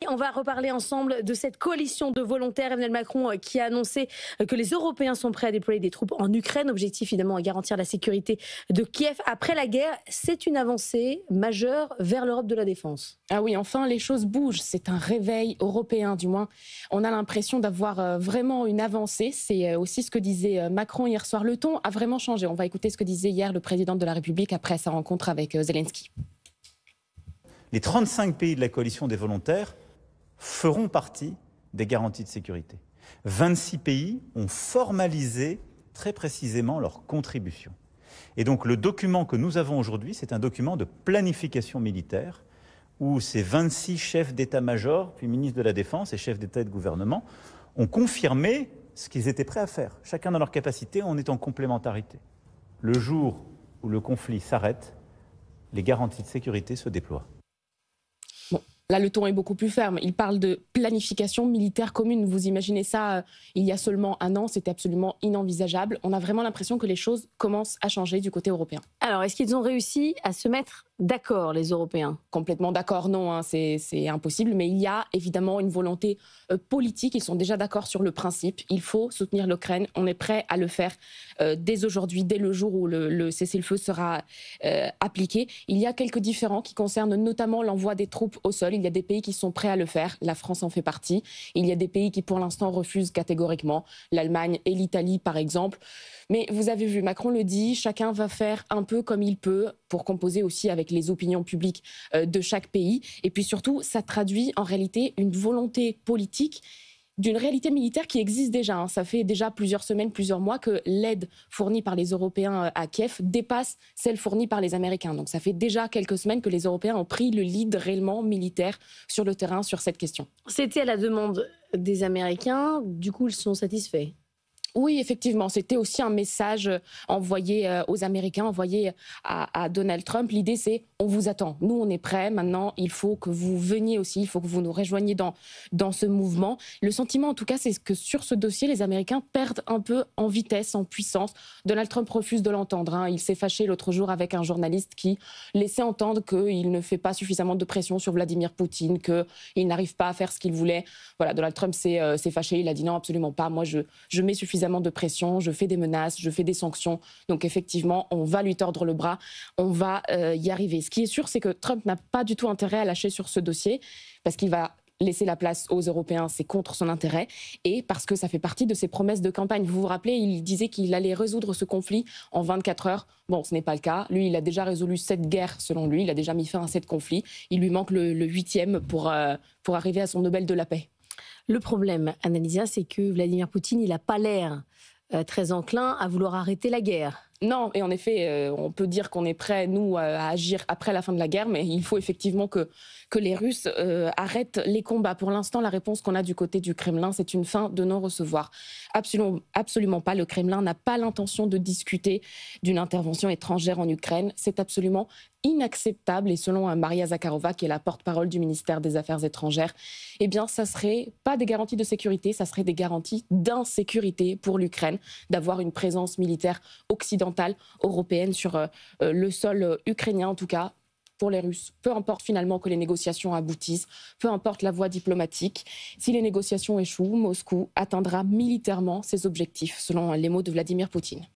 On va reparler ensemble de cette coalition de volontaires. Emmanuel Macron qui a annoncé que les Européens sont prêts à déployer des troupes en Ukraine. Objectif évidemment à garantir la sécurité de Kiev après la guerre. C'est une avancée majeure vers l'Europe de la défense. Ah oui, enfin les choses bougent. C'est un réveil européen, du moins. On a l'impression d'avoir vraiment une avancée. C'est aussi ce que disait Macron hier soir. Le ton a vraiment changé. On va écouter ce que disait hier le président de la République après sa rencontre avec Zelensky. Les 35 pays de la coalition des volontaires feront partie des garanties de sécurité. 26 pays ont formalisé très précisément leur contribution. Et donc le document que nous avons aujourd'hui, c'est un document de planification militaire où ces 26 chefs d'état-major, puis ministres de la Défense et chefs d'État et de gouvernement ont confirmé ce qu'ils étaient prêts à faire, chacun dans leur capacité, en étant en complémentarité. Le jour où le conflit s'arrête, les garanties de sécurité se déploient. Là, le ton est beaucoup plus ferme. Il parle de planification militaire commune. Vous imaginez ça, il y a seulement un an, c'était absolument inenvisageable. On a vraiment l'impression que les choses commencent à changer du côté européen. Alors, est-ce qu'ils ont réussi à se mettre d'accord, les Européens? Complètement d'accord, non, hein, c'est impossible. Mais il y a évidemment une volonté politique. Ils sont déjà d'accord sur le principe. Il faut soutenir l'Ukraine. On est prêt à le faire dès aujourd'hui, dès le jour où le cessez-le-feu sera appliqué. Il y a quelques différends qui concernent notamment l'envoi des troupes au sol. Il y a des pays qui sont prêts à le faire. La France en fait partie. Il y a des pays qui, pour l'instant, refusent catégoriquement. L'Allemagne et l'Italie, par exemple. Mais vous avez vu, Macron le dit, chacun va faire un peu comme il peut pour composer aussi avec les opinions publiques de chaque pays. Et puis surtout, ça traduit en réalité une volonté politique d'une réalité militaire qui existe déjà. Ça fait déjà plusieurs semaines, plusieurs mois que l'aide fournie par les Européens à Kiev dépasse celle fournie par les Américains. Donc ça fait déjà quelques semaines que les Européens ont pris le lead réellement militaire sur le terrain sur cette question. C'était à la demande des Américains. Du coup, ils sont satisfaits. Oui, effectivement, c'était aussi un message envoyé aux Américains, envoyé à Donald Trump. L'idée, c'est on vous attend. Nous, on est prêts. Maintenant, il faut que vous veniez aussi, il faut que vous nous rejoigniez dans ce mouvement. Le sentiment, en tout cas, c'est que sur ce dossier, les Américains perdent un peu en vitesse, en puissance. Donald Trump refuse de l'entendre. Il s'est fâché l'autre jour avec un journaliste qui laissait entendre qu'il ne fait pas suffisamment de pression sur Vladimir Poutine, qu'il n'arrive pas à faire ce qu'il voulait. Voilà, Donald Trump s'est fâché. Il a dit non, absolument pas. Moi, je mets suffisamment de pression, je fais des menaces, je fais des sanctions. Donc effectivement, on va lui tordre le bras, on va y arriver. Ce qui est sûr, c'est que Trump n'a pas du tout intérêt à lâcher sur ce dossier parce qu'il va laisser la place aux Européens, c'est contre son intérêt, et parce que ça fait partie de ses promesses de campagne. Vous vous rappelez, il disait qu'il allait résoudre ce conflit en 24 heures. Bon, ce n'est pas le cas. Lui, il a déjà résolu 7 guerres, selon lui. Il a déjà mis fin à 7 conflits. Il lui manque le 8e pour arriver à son Nobel de la paix. Le problème, Annalisa, c'est que Vladimir Poutine, il n'a pas l'air très enclin à vouloir arrêter la guerre. Non, et en effet, on peut dire qu'on est prêt, nous, à agir après la fin de la guerre, mais il faut effectivement que les Russes arrêtent les combats. Pour l'instant, la réponse qu'on a du côté du Kremlin, c'est une fin de non-recevoir. Absolument pas. Le Kremlin n'a pas l'intention de discuter d'une intervention étrangère en Ukraine. C'est absolument inacceptable. Et selon Maria Zakharova, qui est la porte-parole du ministère des Affaires étrangères, eh bien, ça serait pas des garanties de sécurité, ça serait des garanties d'insécurité pour l'Ukraine, d'avoir une présence militaire occidentale, européenne sur le sol ukrainien, en tout cas. Pour les Russes, peu importe finalement que les négociations aboutissent, peu importe la voie diplomatique, si les négociations échouent, Moscou atteindra militairement ses objectifs, selon les mots de Vladimir Poutine.